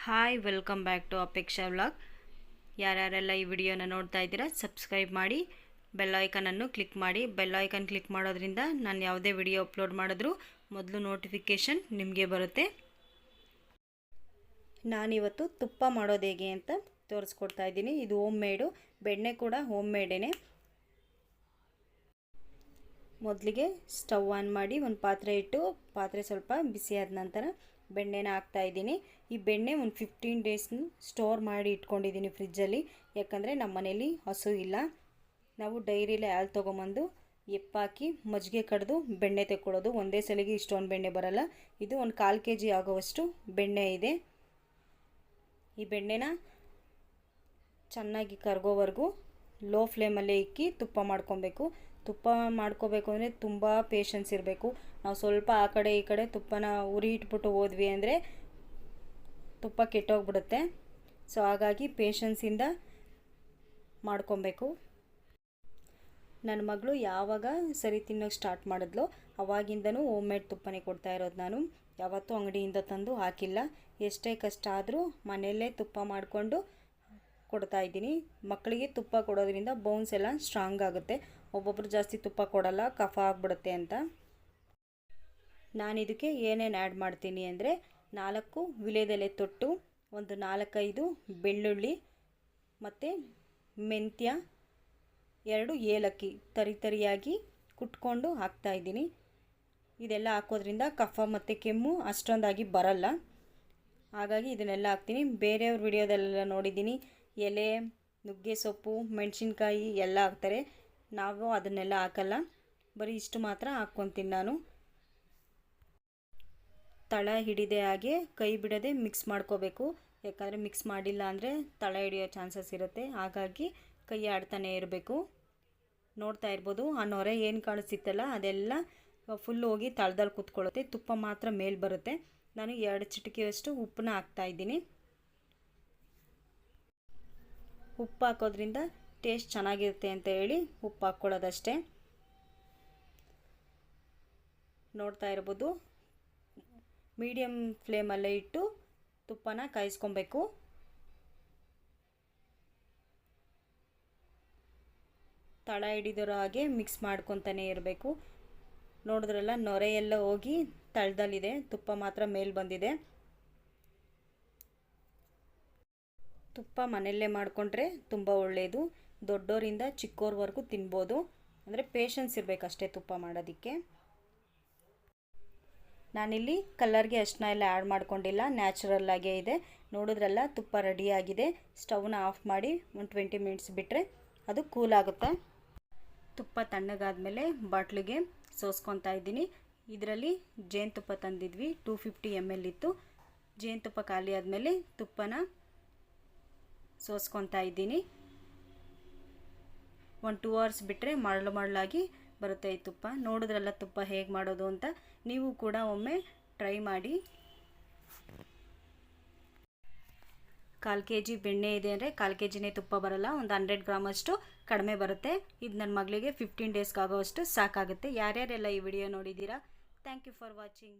Hi welcome back to Apeksha vlog. ಯಾರ್ಯಾರೆಲ್ಲ ಈ ವಿಡಿಯೋನ ನೋಡ್ತಾ ಇದ್ದೀರಾ ಸಬ್ಸ್ಕ್ರೈಬ್ ಮಾಡಿ, ಬೆಲ್ ಐಕನನ್ನು ಕ್ಲಿಕ್ ಮಾಡಿ. ಬೆಲ್ ಐಕನ್ ಕ್ಲಿಕ್ ಮಾಡೋದ್ರಿಂದ ನಾನು ಯಾವುದೇ ವಿಡಿಯೋ ಅಪ್ಲೋಡ್ ಮಾಡಿದ್ರೂ ಮೊದಲು ನೋಟಿಫಿಕೇಷನ್ ನಿಮಗೆ ಬರುತ್ತೆ. ನಾನಿವತ್ತು ತುಪ್ಪ ಮಾಡೋದು ಹೇಗೆ ಅಂತ ತೋರಿಸ್ಕೊಡ್ತಾ ಇದ್ದೀನಿ. ಇದು ಹೋಮ್ ಮೇಡು, ಬೆಣ್ಣೆ ಕೂಡ ಹೋಮ್ ಮೇಡೇನೆ. ಮೊದಲಿಗೆ ಸ್ಟವ್ ಆನ್ ಮಾಡಿ ಒಂದು ಪಾತ್ರೆ ಇಟ್ಟು, ಪಾತ್ರೆ ಸ್ವಲ್ಪ ಬಿಸಿಯಾದ ನಂತರ ಬೆಣ್ಣೆನ ಹಾಕ್ತಾ ಇದ್ದೀನಿ. ಈ ಬೆಣ್ಣೆ ಒಂದು 15 ಡೇಸ್ ಸ್ಟೋರ್ ಮಾಡಿ ಇಟ್ಕೊಂಡಿದ್ದೀನಿ ಫ್ರಿಜ್ಜಲ್ಲಿ. ಯಾಕಂದರೆ ನಮ್ಮ ಮನೇಲಿ ಹಸು ಇಲ್ಲ. ನಾವು ಡೈರಿಲಿ ಹಾಲು ತೊಗೊಂಬಂದು ಎಪ್ಪಾಕಿ ಮಜ್ಜಿಗೆ ಕಡಿದು ಬೆಣ್ಣೆ ತೆಕ್ಕೊಳ್ಳೋದು. ಒಂದೇ ಸಲಿಗೆ ಇಷ್ಟೊಂದು ಬೆಣ್ಣೆ ಬರಲ್ಲ. ಇದು ಒಂದು 1/4 kg ಆಗೋವಷ್ಟು ಬೆಣ್ಣೆ ಇದೆ. ಈ ಬೆಣ್ಣೆನ ಚೆನ್ನಾಗಿ ಕರಗೋವರೆಗೂ ಲೋ ಫ್ಲೇಮಲ್ಲೇ ಇಕ್ಕಿ ತುಪ್ಪ ಮಾಡ್ಕೊಬೇಕು. ತುಪ್ಪ ಮಾಡ್ಕೋಬೇಕು ಅಂದರೆ ತುಂಬ ಪೇಷನ್ಸ್ ಇರಬೇಕು. ನಾವು ಸ್ವಲ್ಪ ಆ ಕಡೆ ಈ ಕಡೆ ತುಪ್ಪನ ಉರಿ ಇಟ್ಬಿಟ್ಟು ಹೋದ್ವಿ ಅಂದರೆ ತುಪ್ಪ ಕೆಟ್ಟೋಗ್ಬಿಡುತ್ತೆ. ಸೊ ಹಾಗಾಗಿ ಪೇಷನ್ಸಿಂದ ಮಾಡ್ಕೊಬೇಕು. ನನ್ನ ಮಗಳು ಯಾವಾಗ ಸರಿ ತಿನ್ನೋಕ್ಕೆ ಸ್ಟಾರ್ಟ್ ಮಾಡಿದ್ಲು ಅವಾಗಿಂದನೂ ಹೋಮ್ ಮೇಡ್ ತುಪ್ಪನೇ ಕೊಡ್ತಾ ಇರೋದು. ನಾನು ಯಾವತ್ತೂ ಅಂಗಡಿಯಿಂದ ತಂದು ಹಾಕಿಲ್ಲ. ಎಷ್ಟೇ ಕಷ್ಟ ಆದರೂ ಮನೆಯಲ್ಲೇ ತುಪ್ಪ ಮಾಡಿಕೊಂಡು ಕೊಡ್ತಾ ಇದ್ದೀನಿ. ಮಕ್ಕಳಿಗೆ ತುಪ್ಪ ಕೊಡೋದ್ರಿಂದ ಬೋನ್ಸ್ ಎಲ್ಲ ಸ್ಟ್ರಾಂಗ್ ಆಗುತ್ತೆ. ಒಬ್ಬೊಬ್ಬರು ಜಾಸ್ತಿ ತುಪ್ಪ ಕೊಡಲ್ಲ, ಕಫ ಆಗಿಬಿಡುತ್ತೆ ಅಂತ. ನಾನು ಇದಕ್ಕೆ ಏನೇನು ಆ್ಯಡ್ ಮಾಡ್ತೀನಿ ಅಂದರೆ 4 ವಿಳೆದೆಲೆ ತೊಟ್ಟು, ಒಂದು 4-5 ಬೆಳ್ಳುಳ್ಳಿ ಮತ್ತು ಮೆಂತ್ಯ, 2 ಏಲಕ್ಕಿ ತರಿಯಾಗಿ ಕುಟ್ಕೊಂಡು ಹಾಕ್ತಾಯಿದ್ದೀನಿ. ಇದೆಲ್ಲ ಹಾಕೋದ್ರಿಂದ ಕಫ ಮತ್ತು ಕೆಮ್ಮು ಅಷ್ಟೊಂದಾಗಿ ಬರಲ್ಲ. ಹಾಗಾಗಿ ಇದನ್ನೆಲ್ಲ ಹಾಕ್ತೀನಿ. ಬೇರೆಯವ್ರ ವಿಡಿಯೋದಲ್ಲೆಲ್ಲ ನೋಡಿದ್ದೀನಿ ಎಲೆ, ನುಗ್ಗೆ ಸೊಪ್ಪು, ಮೆಣಸಿನ್ಕಾಯಿ ಎಲ್ಲ ಹಾಕ್ತಾರೆ. ನಾವು ಅದನ್ನೆಲ್ಲ ಹಾಕಲ್ಲ, ಬರೀ ಇಷ್ಟು ಮಾತ್ರ ಹಾಕ್ಕೊತೀನಿ ನಾನು. ತಳ ಹಿಡಿದೆ ಹಾಗೆ ಕೈ ಬಿಡದೆ ಮಿಕ್ಸ್ ಮಾಡ್ಕೋಬೇಕು. ಯಾಕಂದರೆ ಮಿಕ್ಸ್ ಮಾಡಿಲ್ಲ ಅಂದರೆ ತಳ ಹಿಡಿಯೋ ಚಾನ್ಸಸ್ ಇರುತ್ತೆ. ಹಾಗಾಗಿ ಕೈ ಆಡ್ತಾನೆ ಇರಬೇಕು. ನೋಡ್ತಾ ಇರ್ಬೋದು, ಆ ನೊರೆ ಏನು ಕಾಣಿಸ್ತಿತ್ತಲ್ಲ ಅದೆಲ್ಲ ಫುಲ್ ಹೋಗಿ ತಳದಲ್ಲಿ ಕೂತ್ಕೊಳ್ಳುತ್ತೆ. ತುಪ್ಪ ಮಾತ್ರ ಮೇಲೆ ಬರುತ್ತೆ. ನಾನು 2 ಚಿಟಿಕೆಯಷ್ಟು ಉಪ್ಪನ್ನ ಹಾಕ್ತಾಯಿದ್ದೀನಿ. ಉಪ್ಪು ಹಾಕೋದ್ರಿಂದ ಟೇಸ್ಟ್ ಚೆನ್ನಾಗಿರುತ್ತೆ ಅಂತ ಹೇಳಿ ಉಪ್ಪು ಹಾಕ್ಕೊಳ್ಳೋದಷ್ಟೇ. ನೋಡ್ತಾ ಇರ್ಬೋದು, ಮೀಡಿಯಮ್ ಫ್ಲೇಮಲ್ಲೇ ಇಟ್ಟು ತುಪ್ಪನ ಕಾಯಿಸ್ಕೊಬೇಕು. ತಳ ಹಿಡಿದಿರೋ ಹಾಗೆ ಮಿಕ್ಸ್ ಮಾಡ್ಕೊತಾನೆ ಇರಬೇಕು. ನೋಡಿದ್ರಲ್ಲ, ನೊರೆ ಎಲ್ಲ ಹೋಗಿ ತಳದಲ್ಲಿದೆ, ತುಪ್ಪ ಮಾತ್ರ ಮೇಲೆ ಬಂದಿದೆ. ತುಪ್ಪ ಮನೆಯಲ್ಲೇ ಮಾಡಿಕೊಂಡ್ರೆ ತುಂಬ ಒಳ್ಳೆಯದು. ದೊಡ್ಡೋರಿಂದ ಚಿಕ್ಕೋರ್ವರೆಗೂ ತಿನ್ಬೋದು. ಅಂದರೆ ಪೇಷನ್ಸ್ ಇರಬೇಕಷ್ಟೇ ತುಪ್ಪ ಮಾಡೋದಕ್ಕೆ. ನಾನಿಲ್ಲಿ ಕಲರ್ಗೆ ಅಷ್ಟನ್ನ ಎಲ್ಲ ಆ್ಯಡ್ ಮಾಡ್ಕೊಂಡಿಲ್ಲ, ನ್ಯಾಚುರಲ್ ಆಗೇ ಇದೆ. ನೋಡಿದ್ರಲ್ಲ, ತುಪ್ಪ ರೆಡಿಯಾಗಿದೆ. ಸ್ಟವ್ನ ಆಫ್ ಮಾಡಿ ಒಂದು 20 ಮಿನಿಟ್ಸ್ ಬಿಟ್ಟರೆ ಅದು ಕೂಲ್ ಆಗುತ್ತೆ. ತುಪ್ಪ ತಣ್ಣಗಾದ್ಮೇಲೆ ಬಾಟ್ಲಿಗೆ ಸೋಸ್ಕೊತಾ ಇದ್ದೀನಿ. ಇದರಲ್ಲಿ ಜೇನುತುಪ್ಪ ತಂದಿದ್ವಿ, 250 ml ಇತ್ತು. ಜೇನುತುಪ್ಪ ಖಾಲಿ ಆದಮೇಲೆ ತುಪ್ಪನ ಸೋಸ್ಕೊತಾ ಇದ್ದೀನಿ. ಒಂದು 2 ಅವರ್ಸ್ ಬಿಟ್ಟರೆ ಮರಳಾಗಿ ಬರುತ್ತೆ ಈ ತುಪ್ಪ. ನೋಡಿದ್ರಲ್ಲ ತುಪ್ಪ ಹೇಗೆ ಮಾಡೋದು ಅಂತ. ನೀವು ಕೂಡ ಒಮ್ಮೆ ಟ್ರೈ ಮಾಡಿ. 1/4 kg ಬೆಣ್ಣೆ ಇದೆ ಅಂದರೆ 1/4 kgನೇ ತುಪ್ಪ ಬರಲ್ಲ, ಒಂದು 100 ಗ್ರಾಮಷ್ಟು ಕಡಿಮೆ ಬರುತ್ತೆ. ಇದು ನನ್ನ ಮಗಳಿಗೆ 15 ಡೇಸ್ಗೆ ಆಗೋವಷ್ಟು ಸಾಕಾಗುತ್ತೆ. ಯಾರ್ಯಾರೆಲ್ಲ ಈ ವಿಡಿಯೋ ನೋಡಿದ್ದೀರಾ, ಥ್ಯಾಂಕ್ ಯು ಫಾರ್ ವಾಚಿಂಗ್.